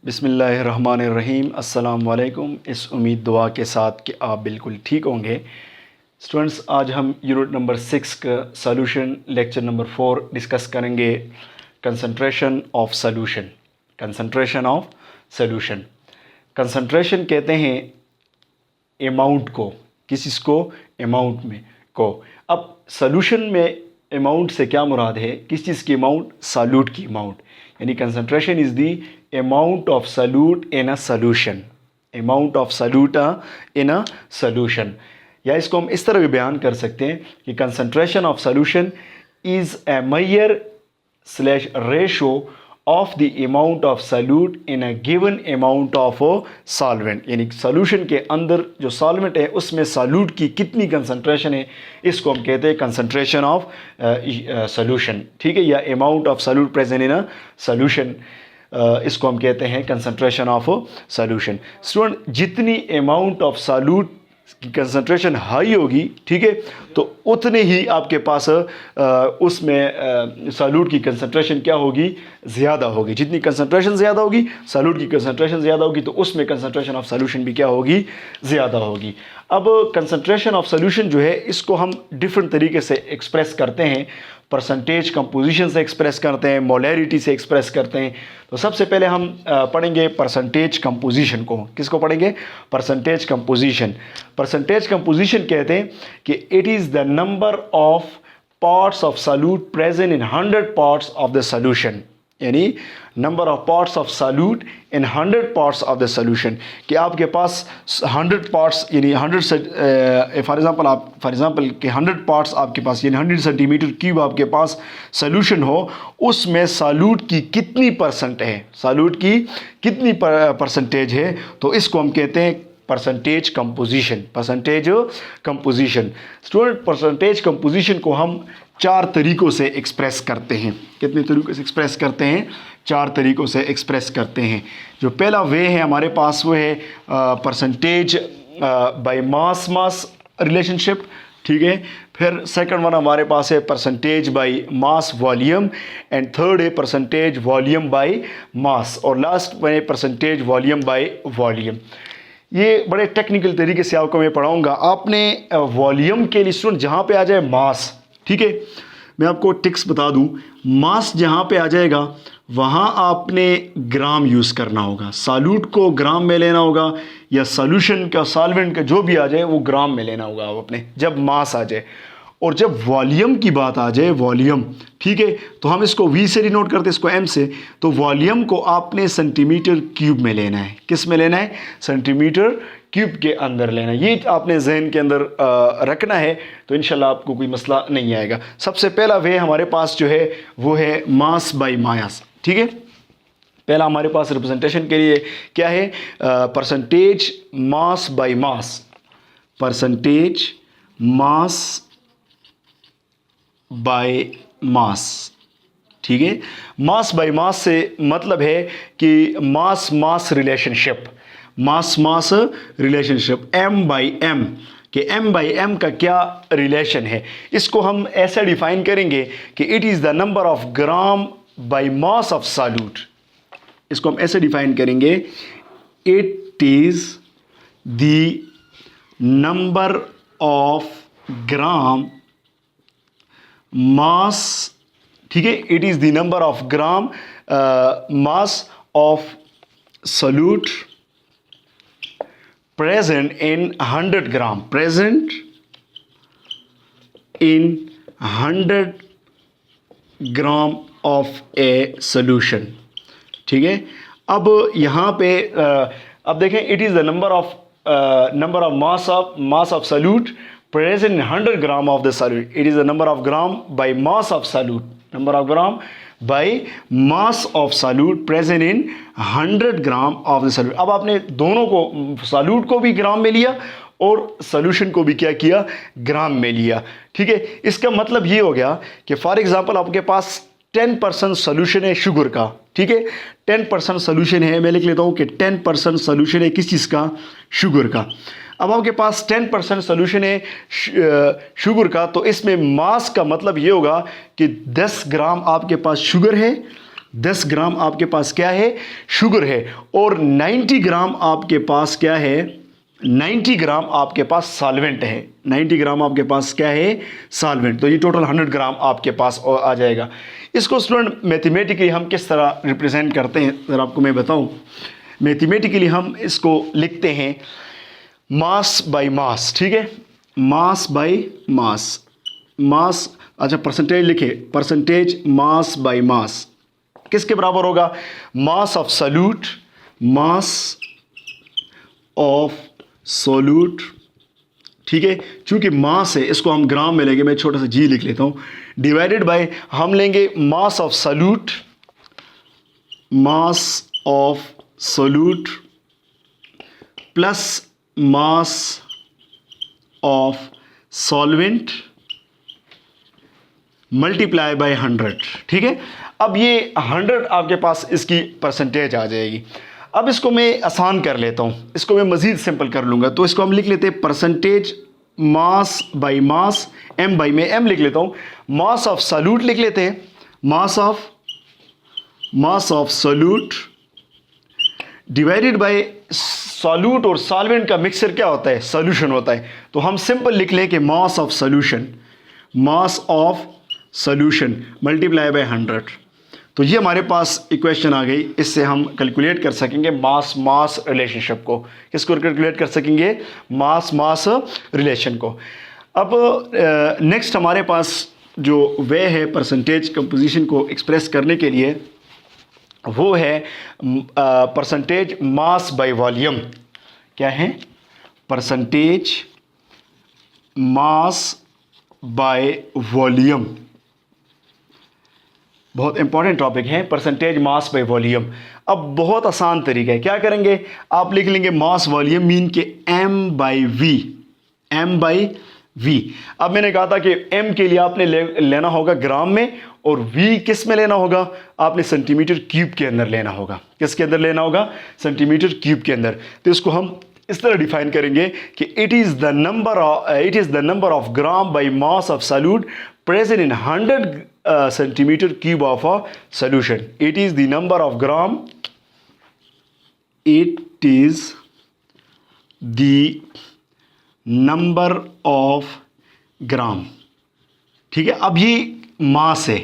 बिस्मिल्लाहिर्रहमानिर्रहीम। अस्सलाम वालेकुम। इस उम्मीद दुआ के साथ कि आप बिल्कुल ठीक होंगे। स्टूडेंट्स, आज हम यूनिट नंबर 6 का सॉल्यूशन लेक्चर नंबर 4 डिस्कस करेंगे। Concentration of solution. Concentration of solution. Concentration कहते हैं अमाउंट को, किस चीज़ को? अमाउंट में को। अब सॉल्यूशन में अमाउंट से क्या मुराद है? किस चीज़ की अमाउंट? सॉल्यूट की अमाउंट। यानी concentration is the amount of solute in a solution. Amount of solute in a solution. या इसको हम इस तरह भी बयान कर सकते हैं कि concentration of solution is a measure slash ratio of the amount of solute in a given amount of solvent. यानी सॉल्यूशन के अंदर जो सॉल्वेंट है उसमें सॉल्यूट की कितनी कंसंट्रेशन है, इसको हम कहते हैं कंसंट्रेशन ऑफ सॉल्यूशन। ठीक है, या amount of solute present in a solution, इसको हम कहते हैं कंसंट्रेशन ऑफ सॉल्यूशन। स्टूडेंट, जितनी अमाउंट ऑफ सॉल्यूट की कंसंट्रेशन हाई होगी, ठीक है, तो उतने ही आपके पास उसमें सॉल्यूट की कंसंट्रेशन क्या होगी? ज़्यादा होगी। जितनी कंसंट्रेशन ज़्यादा होगी, सॉल्यूट की कंसंट्रेशन ज़्यादा होगी, तो उसमें कंसंट्रेशन ऑफ सॉल्यूशन भी क्या होगी? ज़्यादा होगी। अब कंसंट्रेशन ऑफ सॉल्यूशन जो है, इसको हम डिफरेंट तरीके से एक्सप्रेस करते हैं। परसेंटेज कंपोजिशन से एक्सप्रेस करते हैं, मोलैरिटी से एक्सप्रेस करते हैं। तो सबसे पहले हम पढ़ेंगे परसेंटेज कंपोजिशन को। किसको पढ़ेंगे? Percentage composition. परसेंटेज कंपोजिशन कहते हैं कि it is the number of parts of solute present in 100 parts of the solution. यानी number of parts of solute in 100 parts of the solution. कि आपके पास 100 पार्ट्स, यानी 100 से फॉर एग्जांपल कि 100 parts आपके पास, यानी 100 सेंटीमीटर क्यूब आपके पास सॉल्यूशन हो, उसमें सॉल्यूट की कितनी परसेंट है, सॉल्यूट की कितनी परसेंटेज है, तो इसको हम कहते हैं percentage composition. Percentage composition. Student, percentage composition को हम 4 तरीक़ों से एक्सप्रेस करते हैं। कितने तरीक़ों से एक्सप्रेस करते हैं? 4 तरीक़ों से एक्सप्रेस करते हैं। जो पहला वे है हमारे पास, वो है परसेंटेज बाय मास रिलेशनशिप। ठीक है। फिर सेकंड वन हमारे पास है percentage by mass volume, and third है परसेंटेज वॉल्यूम बाय मास, और लास्ट में परसेंटेज वॉल्यूम बाय वॉल्यूम। ये बड़े टेक्निकल तरीके से आपको मैं पढ़ाऊँगा। आपने वॉल्यूम के लिए स्टूडेंट जहाँ पे आ जाए मास, ठीक है, मैं आपको टिक्स बता दूं, मास जहाँ पे आ जाएगा वहाँ आपने ग्राम यूज़ करना होगा। सॉल्यूट को ग्राम में लेना होगा, या सॉल्यूशन का, सॉल्वेंट का जो भी आ जाए वो ग्राम में लेना होगा आप अपने, जब मास आ जाए। और जब वॉल्यूम की बात आ जाए, वॉल्यूम, ठीक है, तो हम इसको V से डिनोट करते हैं, इसको M से। तो वॉल्यूम को आपने सेंटीमीटर क्यूब में लेना है। किस में लेना है? सेंटीमीटर क्यूब के अंदर लेना है। ये आपने जहन के अंदर रखना है, तो इंशाल्लाह आपको कोई मसला नहीं आएगा। सबसे पहला वे हमारे पास जो है वो है मास बाय मास। ठीक है, पहला हमारे पास रिप्रेजेंटेशन के लिए क्या है? Percentage mass by mass. Percentage mass by mass. ठीक है, मास बाय मास से मतलब है कि mass relationship, mass relationship, M by M, कि M बाई M का क्या रिलेशन है, इसको हम ऐसे डिफाइन करेंगे कि it is the number of gram by mass of solute. इसको हम ऐसे डिफाइन करेंगे, it is the number of gram mass, ठीक है, it is the number of gram mass of solute present in 100 gram, present in 100 gram of a solution। ठीक है, अब यहाँ पे अब देखें, it is the number of mass of solute present in 100 gram of the solute। it is the number of gram by mass of solute, number of gram by mass of solute present in 100 gram of the solute। अब आपने दोनों को, solute को भी ग्राम में लिया और solution को भी क्या किया? ग्राम में लिया। ठीक है, इसका मतलब ये हो गया कि फॉर एग्जांपल आपके पास 10% सोल्यूशन है शुगर का। ठीक है, 10% सोल्यूशन है, मैं लिख लेता हूँ कि 10% सोल्यूशन है किस चीज़ का? शुगर का। अब आपके पास 10% सोल्यूशन है शुगर का, तो इसमें मास का मतलब ये होगा कि 10 ग्राम आपके पास शुगर है 10 ग्राम आपके पास क्या है, शुगर है, और 90 ग्राम आपके पास क्या है, 90 ग्राम आपके पास सॉल्वेंट है, 90 ग्राम आपके पास क्या है, सॉल्वेंट। तो ये टोटल 100 ग्राम आपके पास आ जाएगा। इसको स्टूडेंट मैथमेटिकली हम किस तरह रिप्रेजेंट करते हैं अगर आपको मैं बताऊं। मैथमेटिकली हम इसको लिखते हैं मास बाय मास, ठीक है, मास बाय मास, मास, अच्छा परसेंटेज लिखे, परसेंटेज मास बाय मास किसके बराबर होगा, मास of solute, mass of solute, ठीक है, चूंकि मास है इसको हम ग्राम में लेंगे, मैं छोटा सा जी लिख लेता हूं, डिवाइडेड बाय हम लेंगे मास of solute, mass of solute plus mass of solvent multiply by 100, ठीक है। अब ये 100 आपके पास इसकी परसेंटेज आ जाएगी। अब इसको मैं आसान कर लेता हूँ, इसको मैं मज़ीद सिंपल कर लूँगा। तो इसको हम लिख लेते हैं percentage mass by mass, M by, मैं एम लिख लेता हूँ, मास ऑफ सॉल्यूट लिख लेते हैं, mass of solute divided by solute और सॉल्वेंट का मिक्सचर क्या होता है, सॉल्यूशन होता है। तो हम सिंपल लिख लें कि mass of solution, mass of solution multiply by 100। तो ये हमारे पास इक्वेशन आ गई, इससे हम कैलकुलेट कर सकेंगे मास मास रिलेशनशिप को। किसको कैलकुलेट कर सकेंगे, मास मास रिलेशन को। अब नेक्स्ट हमारे पास जो वे है परसेंटेज कंपोजिशन को एक्सप्रेस करने के लिए, वो है परसेंटेज मास बाय वॉल्यूम। क्या है, परसेंटेज मास बाय वॉल्यूम, बहुत इंपॉर्टेंट टॉपिक है परसेंटेज मास बाय वॉल्यूम। अब बहुत आसान तरीका है, क्या करेंगे, आप लिख लेंगे मास वॉल्यूम मीन के m by V, m by V. अब मैंने कहा था कि m के लिए आपने लेना होगा ग्राम में, और v किस में लेना होगा, आपने सेंटीमीटर क्यूब के अंदर लेना होगा। किसके अंदर लेना होगा, सेंटीमीटर क्यूब के अंदर। तो इसको हम इस तरह डिफाइन करेंगे कि it is the number of gram by mass of solute present in 100 centimeter cube of a solution. It is the number of gram, it is the number of gram, ठीक है। अब ये मास है,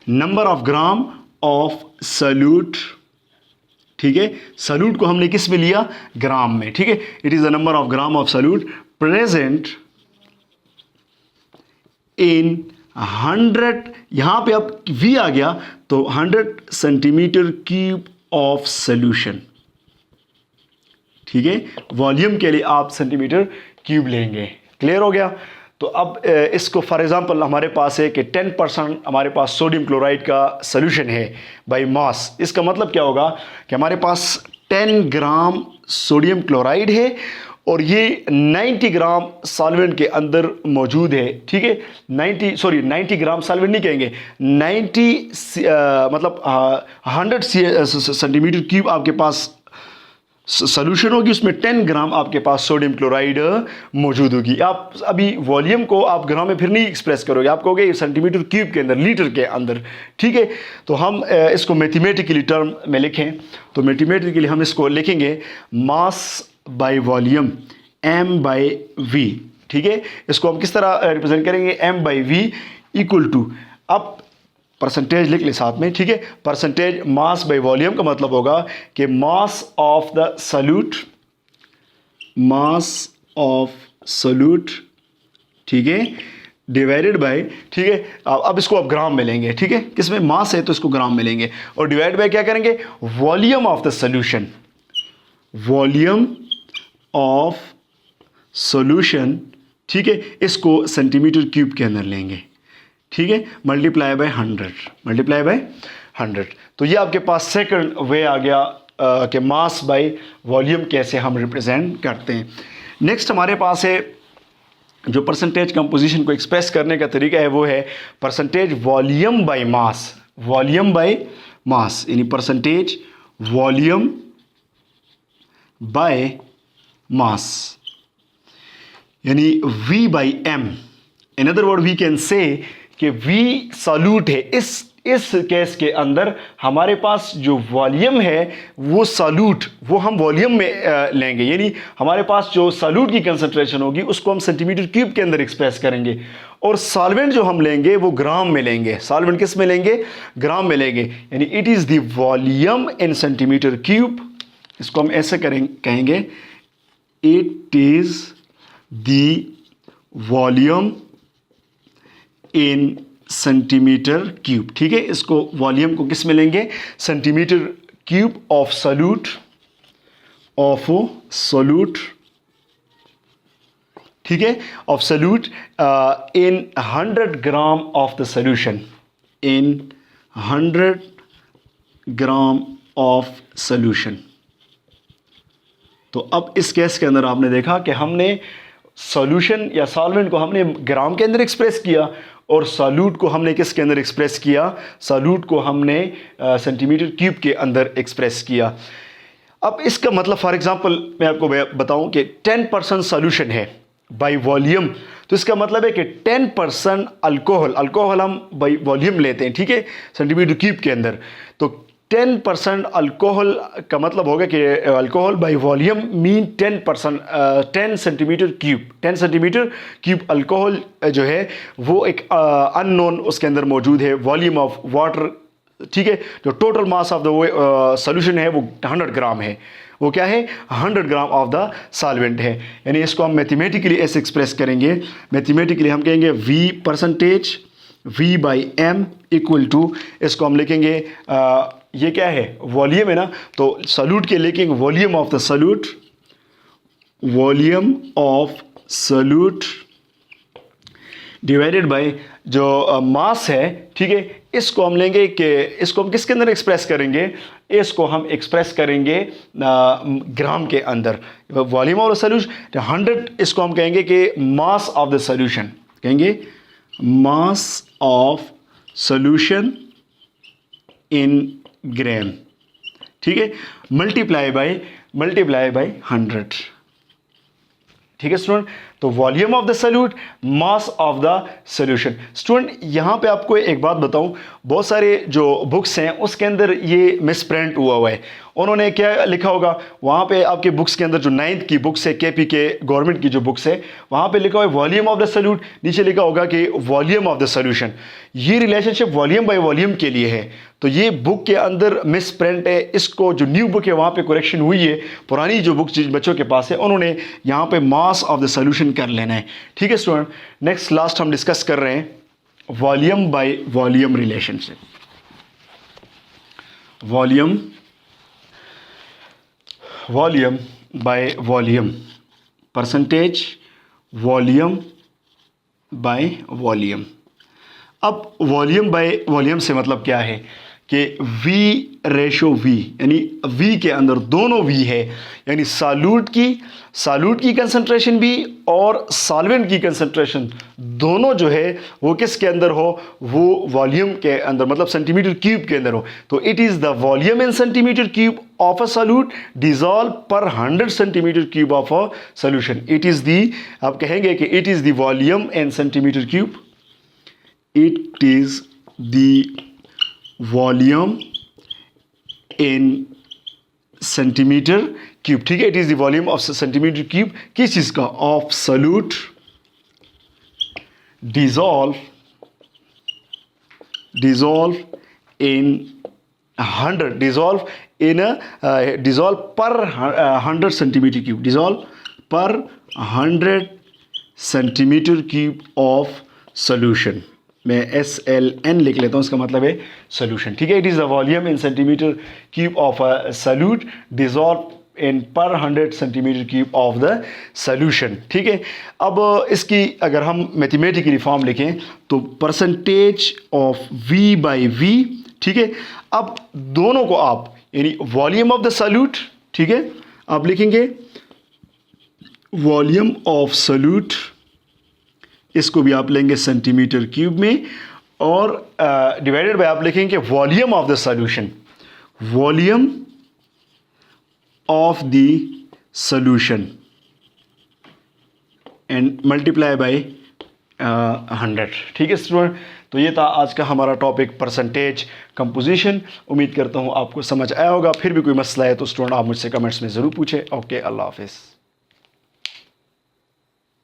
number of gram of solute, ठीक है, solute को हमने किस में लिया, ग्राम में, ठीक है। It is the number of gram of solute present in 100, यहां पे अब v आ गया तो 100 सेंटीमीटर क्यूब ऑफ सॉल्यूशन, ठीक है। वॉल्यूम के लिए आप सेंटीमीटर क्यूब लेंगे, क्लियर हो गया। तो अब इसको फॉर एग्जांपल हमारे पास है कि 10% हमारे पास सोडियम क्लोराइड का सॉल्यूशन है बाय मास। इसका मतलब क्या होगा कि हमारे पास 10 ग्राम सोडियम क्लोराइड है और ये 90 ग्राम सॉल्वेंट के अंदर मौजूद है, ठीक है। 90 ग्राम सॉल्वेंट नहीं कहेंगे, मतलब 100 सेंटीमीटर क्यूब आपके पास सॉल्यूशन होगी, उसमें 10 ग्राम आपके पास सोडियम क्लोराइड मौजूद होगी। आप अभी वॉल्यूम को आप ग्राम में फिर नहीं एक्सप्रेस करोगे, आप कहोगे सेंटीमीटर क्यूब के अंदर, लीटर के अंदर, ठीक है। तो हम इसको मैथमेटिकली टर्म में लिखें तो मैथमेटिकली हम इसको लिखेंगे mass by volume m by v, ठीक है। इसको हम किस तरह रिप्रेजेंट करेंगे, m by v equal to, अब परसेंटेज लिख ले साथ में, ठीक है। परसेंटेज मास बाय वॉल्यूम का मतलब होगा कि mass of the solute, mass of solute, ठीक है, डिवाइडेड बाय, ठीक है। अब इसको आप ग्राम में लेंगे, ठीक है, किसमें मास है तो इसको ग्राम में लेंगे, और डिवाइड बाय क्या करेंगे, volume of the solution, volume of solution, ठीक है, इसको सेंटीमीटर क्यूब के अंदर लेंगे, ठीक है, मल्टीप्लाई बाय 100, मल्टीप्लाई बाय 100। तो ये आपके पास सेकंड वे आ गया कि मास बाय वॉल्यूम कैसे हम रिप्रेजेंट करते हैं। नेक्स्ट हमारे पास है जो परसेंटेज कंपोजिशन को एक्सप्रेस करने का तरीका है, वो है percentage volume by mass, volume by mass, यानी परसेंटेज वॉल्यूम बाय मास, यानी V by M। In other word we can say कि V सॉल्यूट है, इस केस के अंदर हमारे पास जो वॉल्यूम है वो सॉल्यूट वो हम वॉल्यूम में लेंगे, यानी हमारे पास जो सॉल्यूट की कंसंट्रेशन होगी उसको हम सेंटीमीटर क्यूब के अंदर एक्सप्रेस करेंगे, और सॉल्वेंट जो हम लेंगे वो ग्राम में लेंगे। सॉल्वेंट किस में लेंगे? ग्राम में लेंगे, यानी it is the volume in centimetre cube. इसको हम ऐसे कहेंगे, it is the volume in centimetre cube. ठीक है, इसको वॉल्यूम को किस में लेंगे? सेंटीमीटर क्यूब ऑफ सॉल्यूट ठीक है, of solute in 100 gram of the solution, in 100 gram of solution. तो अब इस केस के अंदर आपने देखा कि हमने सॉल्यूशन या सॉल्वेंट को हमने ग्राम के अंदर एक्सप्रेस किया, और सॉल्यूट को हमने किसके अंदर एक्सप्रेस किया? सॉल्यूट को हमने सेंटीमीटर क्यूब के अंदर एक्सप्रेस किया। अब इसका मतलब फॉर एग्जांपल मैं आपको बताऊं कि 10% सॉल्यूशन है बाय वॉल्यूम, तो इसका मतलब है कि 10% अल्कोहल हम बाय वॉल्यूम लेते हैं, ठीक है, सेंटीमीटर क्यूब के अंदर। तो 10% अल्कोहल का मतलब होगा कि alcohol by volume mean 10%, 10 centimetre cube. 10 centimetre cube alcohol जो है वो एक अननोन उसके अंदर मौजूद है, वॉल्यूम ऑफ वाटर, ठीक है। जो total mass of the solution है वो 100 ग्राम है। वो क्या है? 100 ग्राम ऑफ द सॉल्वेंट है। यानी इसको हम मैथमेटिकली ऐसे एक्सप्रेस करेंगे, मैथमेटिकली हम कहेंगे V by M equal to, इसको हम लिखेंगे ये क्या है? वॉल्यूम है ना, तो सॉल्यूट के लिखेंगे volume of the solute, volume of solute divided bye जो मास है, ठीक है। इसको हम लेंगे कि इसको हम किसके अंदर एक्सप्रेस करेंगे? इसको हम एक्सप्रेस करेंगे ग्राम के अंदर। वॉल्यूम ऑफ द सॉल्यूशन 100, इसको हम कहेंगे कि मास ऑफ द सॉल्यूशन, कहेंगे मास ऑफ सॉल्यूशन इन ग्राम, ठीक है, मल्टीप्लाई बाय 100, ठीक है स्टूडेंट। तो volume of the solute, mass of the solution. Student यहाँ पे आपको एक बात बताऊँ, बहुत सारे जो बुक्स हैं उसके अंदर ये मिसप्रिंट हुआ है। उन्होंने क्या लिखा होगा वहाँ पे आपके बुक्स के अंदर, जो 9th की बुक्स है KP के गवर्नमेंट की जो बुक्स है, वहाँ पे लिखा हुआ है वॉल्यूम ऑफ द सॉल्यूट, नीचे लिखा होगा कि वॉल्यूम ऑफ द सॉल्यूशन। ये रिलेशनशिप वॉल्यूम बाय वॉल्यूम के लिए है, तो ये बुक के अंदर मिसप्रिंट है। इसको जो न्यू बुक है वहाँ पे करेक्शन हुई है। पुरानी जो बुक बच्चों के पास है उन्होंने यहाँ पे मास ऑफ द सॉल्यूशन कर लेना है, ठीक है स्टूडेंट। नेक्स्ट लास्ट हम डिस्कस कर रहे हैं volume by volume relationship. Volume by volume, percentage volume by volume. अब वॉल्यूम बाय वॉल्यूम से मतलब क्या है कि V/V, यानी V के अंदर दोनों V है, यानी सॉल्यूट की कंसंट्रेशन भी और सॉल्वेंट की कंसंट्रेशन दोनों जो है वो किसके अंदर हो? वो वॉल्यूम के अंदर, मतलब सेंटीमीटर क्यूब के अंदर हो। तो it is the volume in centimetre cube of a solute dissolve पर 100 centimetre cube of a solution. It is the, आप कहेंगे कि it is the volume in centimetre cube, it is the volume in centimeter cube, ठीक है। It is the volume of centimetre cube किस चीज का? Of solute dissolve in 100, dissolve पर 100 centimetre cube, dissolve पर 100 सेंटीमीटर क्यूब ऑफ सॉल्यूशन। मैं SLN लिख लेता हूँ, इसका मतलब है सॉल्यूशन, ठीक है। It is the volume in centimetre cube of a solute dissolve in पर 100 centimetre cube of the solution, ठीक है। अब इसकी अगर हम मैथमेटिकली फॉर्म लिखें तो परसेंटेज ऑफ V/V, ठीक है। अब दोनों को आप, यानी वॉल्यूम ऑफ द सॉल्यूट, ठीक है, आप लिखेंगे वॉल्यूम ऑफ सॉल्यूट, इसको भी आप लेंगे सेंटीमीटर क्यूब में, और डिवाइडेड बाय आप लिखेंगे volume of the solution, volume of the solution and multiply by 100, ठीक है स्टूडेंट। तो ये था आज का हमारा टॉपिक परसेंटेज कंपोजिशन। उम्मीद करता हूँ आपको समझ आया होगा। फिर भी कोई मसला है तो स्टूडेंट आप मुझसे कमेंट्स में ज़रूर पूछें। ओके, अल्लाह हाफिज़।